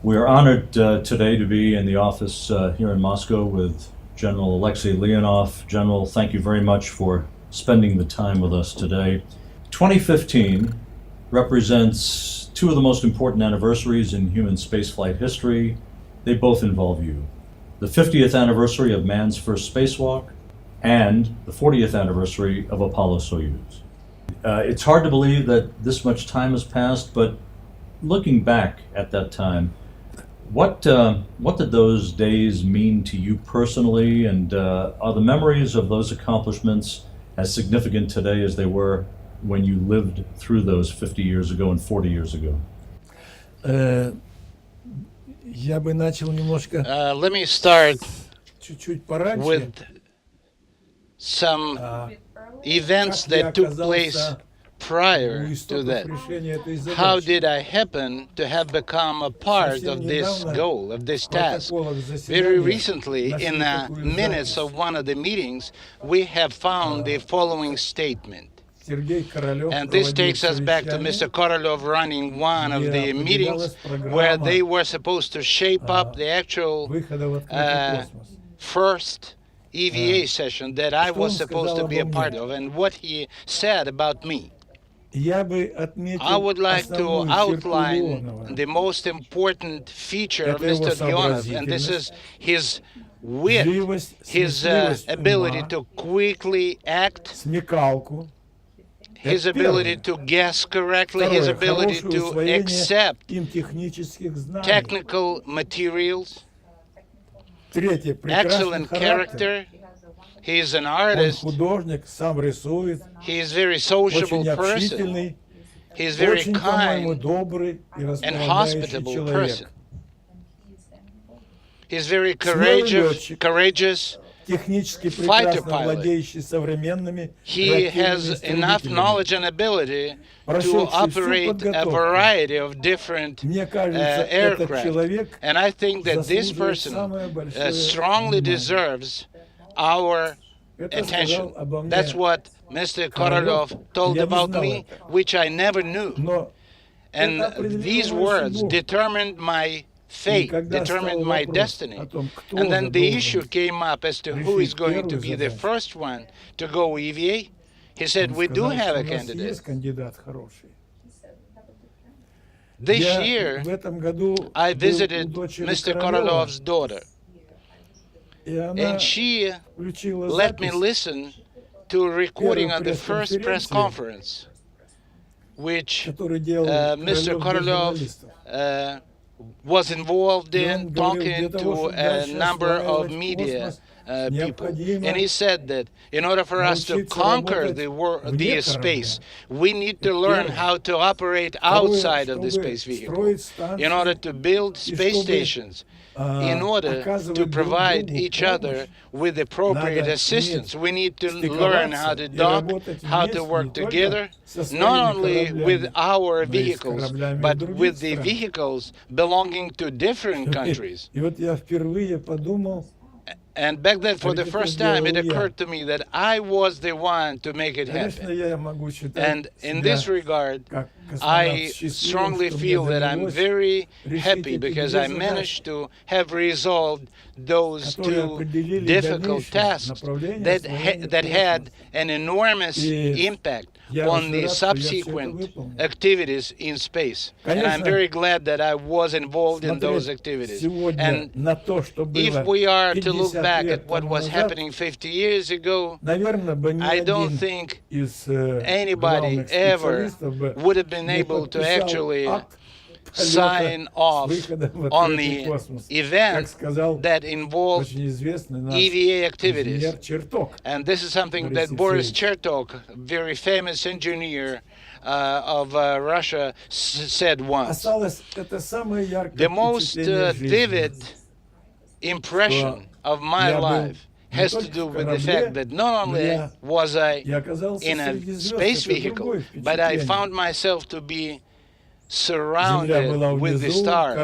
We are honored today to be in the office here in Moscow with General Alexei Leonov. General, thank you very much for spending the time with us today. 2015 represents two of the most important anniversaries in human spaceflight history. They both involve you. The 50th anniversary of man's first spacewalk and the 40th anniversary of Apollo-Soyuz. It's hard to believe that this much time has passed, but looking back at that time, what did those days mean to you personally, and are the memories of those accomplishments as significant today as they were when you lived through those 50 years ago and 40 years ago? Я бы начал немножко Let me start чуть-чуть пораньше. with some events that took place prior to that. How did I happen to have become a part of this goal, of this task? Very recently, in the minutes of one of the meetings, we have found the following statement. And this takes us back to Mr. Korolev running one of the meetings where they were supposed to shape up the actual first EVA session that I was supposed to be a part of, and what he said about me. I would like to outline the most important feature of Mr. Leonov, and this is his wit, his ability to quickly act, his ability to guess correctly, his ability to accept technical materials, excellent character. He is an artist. He is a very sociable person. He is a very kind and hospitable person. He is very courageous fighter pilot. He has enough knowledge and ability to operate a variety of different aircraft. And I think that this person strongly deserves our attention. That's what Mr. Korolev told about me, which I never knew. And these words determined my fate, determined my destiny. And then the issue came up as to who is going to be the first one to go EVA. He said, we do have a candidate. This year, I visited Mr. Korolev's daughter, and she let me listen to a recording of the first press conference, which Mr. Korolev was involved in, talking to a number of media people. And he said that in order for us to conquer the space, we need to learn how to operate outside of the space vehicle. In order to build space stations, in order to provide each other with appropriate assistance, we need to learn how to dock, how to work together, not only with our vehicles, but with the vehicles belonging to different countries. And back then, for the first time, it occurred to me that I was the one to make it happen. And in this regard, I strongly feel that I'm very happy because I managed to have resolved those two difficult tasks that had an enormous impact on the subsequent activities in space. And I'm very glad that I was involved in those activities. And if we are to look back at what was happening 50 years ago, I don't think anybody ever would have been able to actually sign off on the event that involved EVA activities. And this is something that Boris Chertok, very famous engineer of Russia, said once. The most vivid impression of my life has to do with the fact that not only was I in a space vehicle, but I found myself to be surrounded with the stars.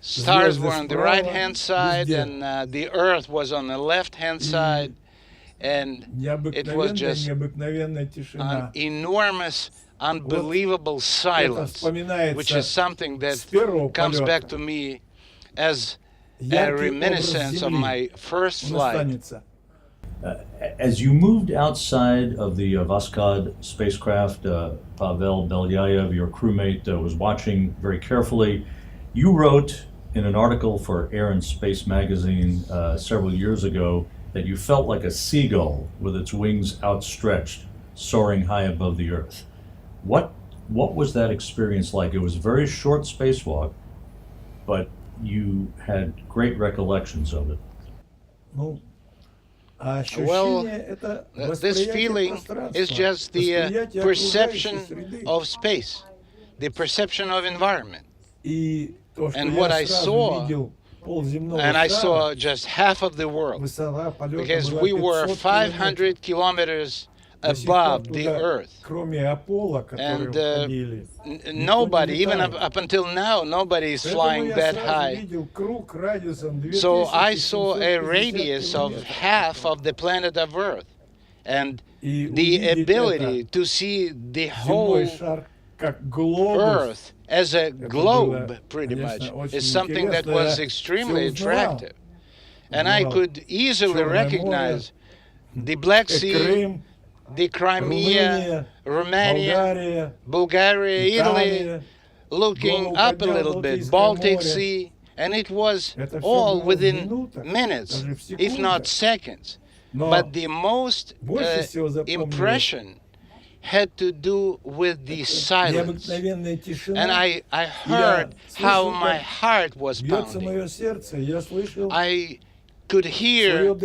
Stars were on the right-hand side, and the Earth was on the left-hand side, and it was just an enormous unbelievable silence, which is something that comes back to me as a reminiscence of my first flight. As you moved outside of the Voskhod spacecraft, Pavel Belyayev, your crewmate, was watching very carefully. You wrote in an article for Air and Space magazine several years ago that you felt like a seagull with its wings outstretched, soaring high above the Earth. What was that experience like? It was a very short spacewalk, but you had great recollections of it. Well, this feeling is just the perception of space, the perception of environment. And what I saw, and I saw just half of the world, because we were 500 kilometers above the Earth. And nobody, even up until now, nobody is flying that high. So I saw a radius of half of the planet of Earth. And the ability to see the whole Earth as a globe, pretty much, is something that was extremely attractive. And I could easily recognize the Black Sea, the Crimea, Romania, Bulgaria, Italy, looking up a little bit, Baltic Sea, and it was all within minutes, if not seconds. But the most impression had to do with the silence. And I heard how my heart was pounding. I could hear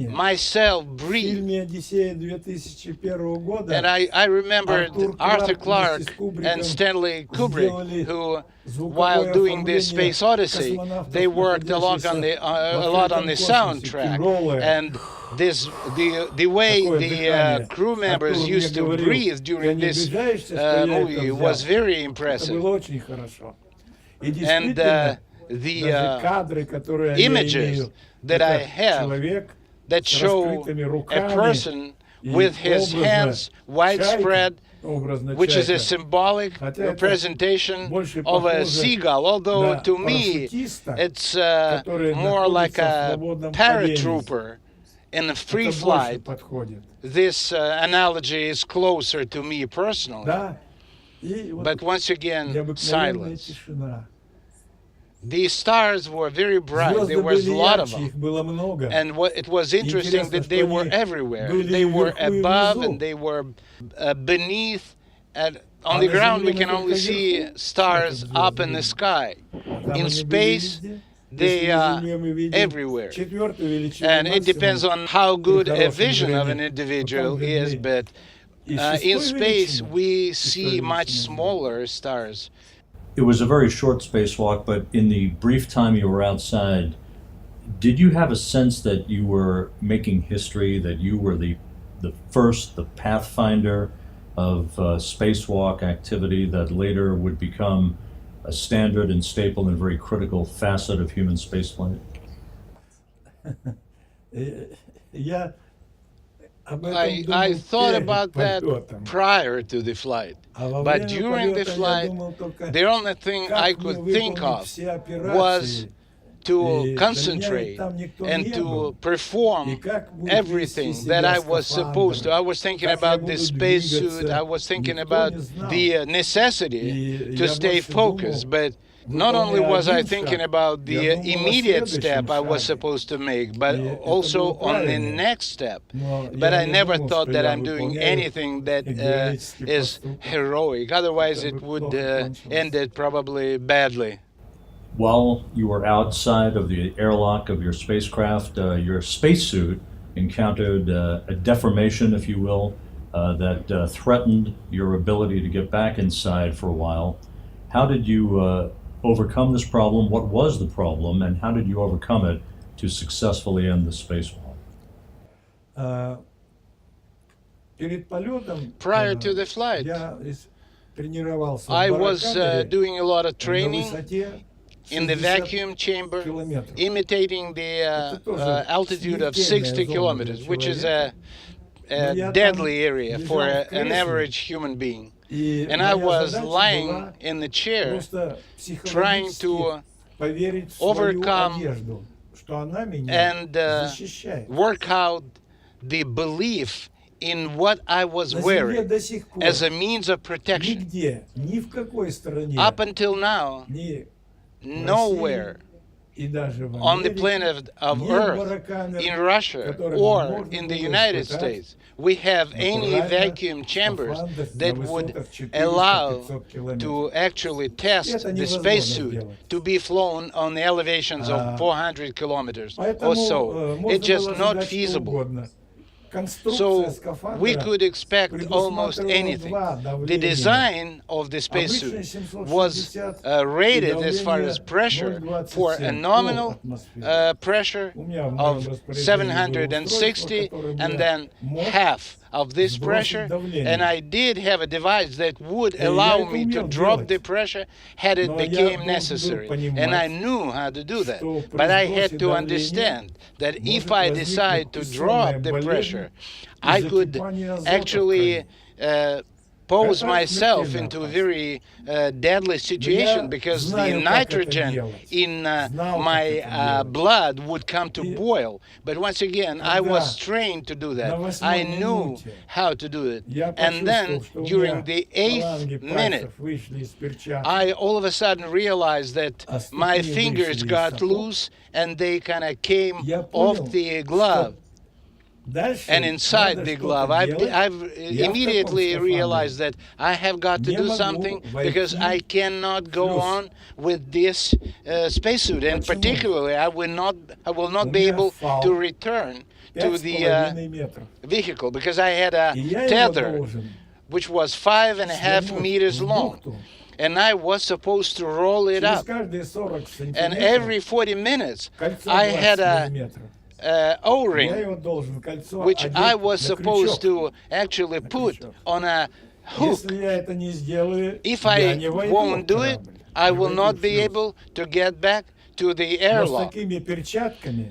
myself breathe. And I remembered Arthur Clarke and Stanley Kubrick, who, while doing the Space Odyssey, they worked a lot on the soundtrack. And the way the crew members used to breathe during this movie was very impressive. And the images that I have that show a person with his hands widespread, which is a symbolic representation of a seagull, although to me it's more like a paratrooper in a free flight. This analogy is closer to me personally. But once again, silence. The stars were very bright. There was a lot of them. And it was interesting that they were everywhere. They were above and they were beneath. And on the ground, we can only see stars up in the sky. In space, they are everywhere. And it depends on how good a vision of an individual is, but in space, we see much smaller stars. It was a very short spacewalk, but in the brief time you were outside, did you have a sense that you were making history, that you were the first, the pathfinder of spacewalk activity that later would become a standard and staple and very critical facet of human spaceflight? I thought about that prior to the flight, but during the flight, the only thing I could think of was to concentrate and to perform everything that I was supposed to. I was thinking about the spacesuit, I was thinking about the necessity to stay focused, but not only was I thinking about the immediate step I was supposed to make, but also on the next step. But I never thought that I'm doing anything that is heroic. Otherwise, it would end it probably badly. While you were outside of the airlock of your spacecraft, your spacesuit encountered a deformation, if you will, that threatened your ability to get back inside for a while. How did you overcome this problem? What was the problem, and how did you overcome it to successfully end the spacewalk? Prior to the flight, I was doing a lot of training in the vacuum chamber, imitating the altitude of 60 kilometers, which is a deadly area for an average human being. and I was lying in the chair trying to overcome and work out the belief in what I was wearing as a means of protection. Up until now, nowhere on the planet of Earth, in Russia or in the United States, we have any vacuum chambers that would allow to actually test the spacesuit to be flown on the elevations of 400 kilometers or so. It's just not feasible. So we could expect almost anything. The design of the spacesuit was rated as far as pressure for a nominal pressure of 760 and then half of this pressure, and I did have a device that would allow me to drop the pressure had it became necessary, and I knew how to do that. But I had to understand that if I decide to drop the pressure, I could actually pose myself into a very deadly situation, because the nitrogen in my blood would come to boil. But once again, I was trained to do that. I knew how to do it. And then during the 8th minute, I all of a sudden realized that my fingers got loose and they kind of came off the glove. And inside the glove, I've immediately realized that I have got to do something, because I cannot go on with this spacesuit, and particularly I will not be able to return to the vehicle, because I had a tether which was 5.5 meters long, and I was supposed to roll it up. And every 40 minutes, I had a O-ring, which I was supposed to actually put on a hook. If I won't do it, I will not be able to get back to the airlock.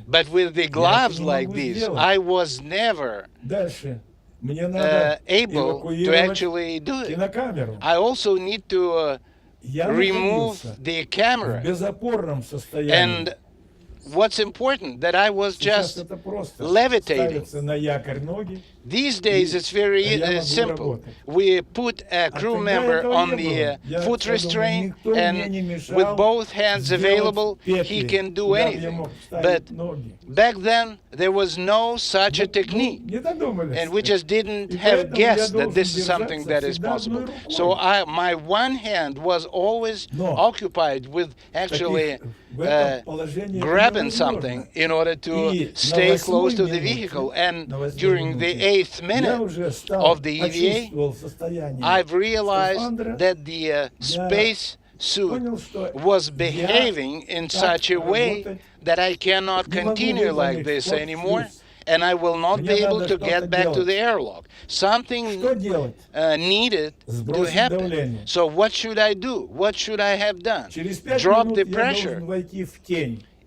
But with the gloves like these, I was never able to actually do it. I also need to remove the camera. And what's important, that I was just levitating. These days it's very simple. We put a crew member on the foot restraint, and with both hands available, he can do anything. But back then, there was no such a technique, and we just didn't have guessed that this is something that is possible. So my one hand was always occupied with actually grabbing something in order to stay close to the vehicle. And during the 8th minute of the EVA, I've realized that the space suit was behaving in such a way that I cannot continue like this anymore, and I will not be able to get back to the airlock. Something needed to happen. So what should I do? What should I have done? Drop the pressure.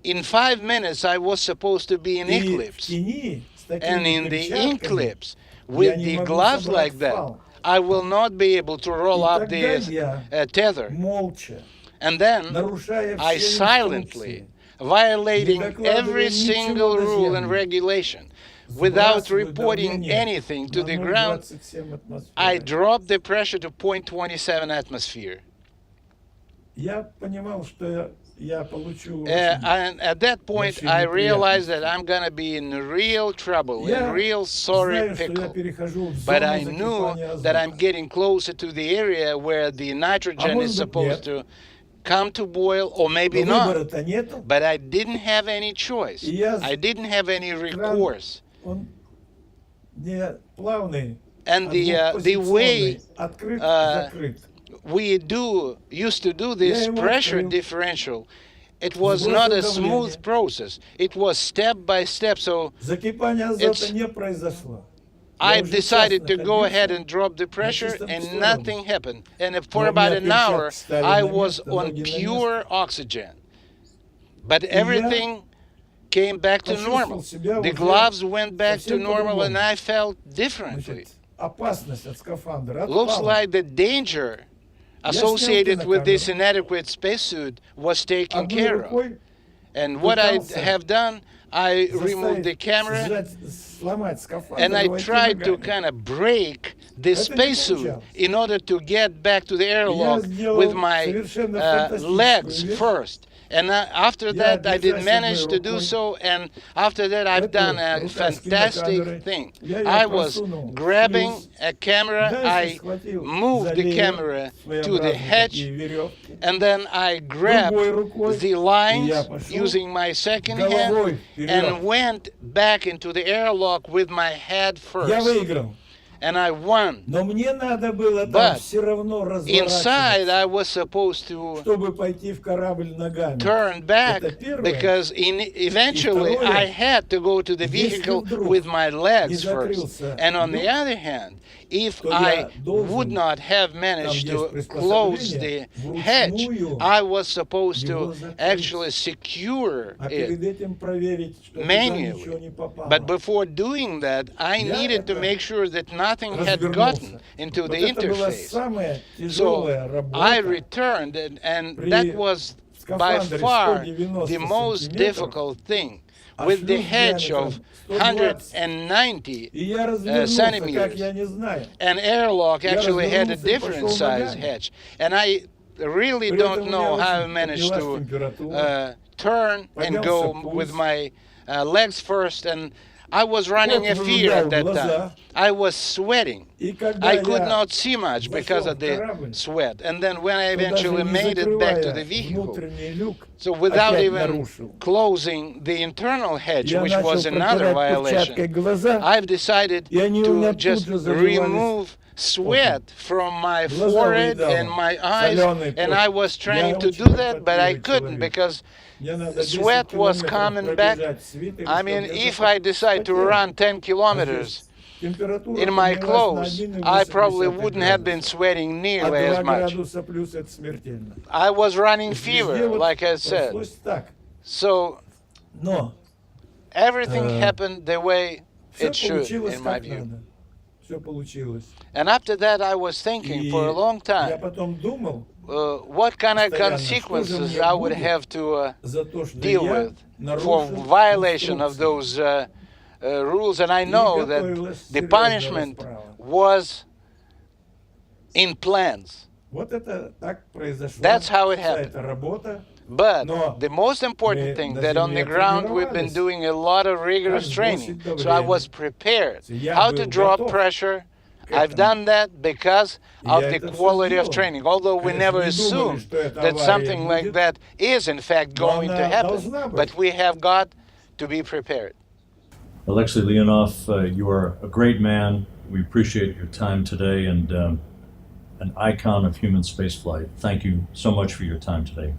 In 5 minutes, I was supposed to be in eclipse. And in the eclipse, with the gloves like that, I will not be able to roll up the tether. And then I silently, violating every single rule and regulation, without reporting anything to the ground, I dropped the pressure to 0.27 atmosphere. And at that point, I realized that I'm going to be in real trouble, in real sorry pickle. But I knew that I'm getting closer to the area where the nitrogen is supposed to come to boil, or maybe not. But I didn't have any choice. I didn't have any recourse. And the way we used to do this pressure differential, it was not a smooth process. It was step by step. So I decided to go ahead and drop the pressure, and nothing happened. And for about an hour, I was on pure oxygen. But everything came back to normal. The gloves went back to normal, and I felt differently. опасность от скафандра looks отпала. like the danger associated with this inadequate spacesuit was taken Одной care of. рукой And what I пытался have done, I removed the заставить camera сжать, сломать скафандр, and I войти tried to ногами. kind of break the Это не spacesuit получалось. in order to get back to the airlock сделал with my совершенно фантастическую legs вещь. first. And after Я, that, I держась didn't manage одной to do рукой, so. And after that, I've эту done a рука с fantastic кинокамерой, thing. я её I was просунул в grabbing шлюз, a camera, дальше I схватил moved за the леер, camera to the своеобразные hatch, такие веревки, and then I grabbed другой рукой, the и lines я пошел using my second hand головой вперед. and went back into the airlock with my head Я first. выиграл. And I won. Но мне надо было там But все равно inside, разворачиваться, I was supposed to чтобы пойти в корабль ногами. turn back Это первое. because eventually И второе, I had to go to the если vehicle вдруг with my legs не first. закрылся And on the люк, other hand, if то I я должен, would not have managed там to есть close приспособление, the hatch, вручную I was supposed его to закрыть. actually secure А it перед этим проверить, что туда manually. ничего не попало. But before doing that, I Я needed to это make sure that nothing had развернулся. gotten into Вот the это была interface. самая So тяжелая работа. I returned, and При that was by скафандре far 190 the most сантиметров, difficult thing. а With the шлюз hedge of диаметром 190, И я развернулся, как centimeters. я не знаю. an airlock Я actually had a развернулся и different пошел size ногами. hedge. And I really При don't этом у know меня how I очень managed поднялась to температура. turn and go Поднялся with пульс. my legs first. And I was running a Пот fear at that выжигал time. глаза. I was sweating. И когда I could я not see much because зашел of в the корабль, sweat. And then when I то даже eventually не made it back to закрывая the vehicle, внутренний люк, so without опять even нарушил. closing the internal hedge, Я which начал was another протирать перчаткой violation, глаза, I've decided и они у меня to тут just же заливались remove sweat from my Глаза forehead выедало, and my eyes, соленый and пот. I was trying Я to очень do that, but I потливый couldn't человек. because Мне надо 10 sweat was километров coming back. пробежать в свитере, I чтобы mean, я if I decide to запотел. run 10 kilometers Температура in my поднялась на clothes, 1,8 I probably wouldn't have градуса. been sweating А nearly 2 as much. градуса плюс это смертельно. I was running Везде fever, вот like I said. пришлось так. So Но everything happened the way все it should, получилось in my как view. надо. Все получилось. And after that, I was thinking И for a long я time потом думал what kind of постоянно, consequences что же мне I would будет have to за то, что deal я with for нарушил violation of инструкции. those rules. And I know that готовилась the серьезная punishment расправа. was in plans. Вот это так произошло. That's how it Вся happened. эта работа. But Но the most important мы thing на that on the земле ground we've been тренировались. doing a lot of rigorous Как training. сбросить So I давление. was prepared. Я How to был drop готов pressure. к I've этому. done that because И of я the это всё quality of сделал. training. Although we Конечно, never не думали, assumed что эта that авария something like будет, that is in fact но going to она happen. должна быть. But we have got to be prepared. Alexei Leonov, you are a great man. We appreciate your time today and an icon of human spaceflight. Thank you so much for your time today.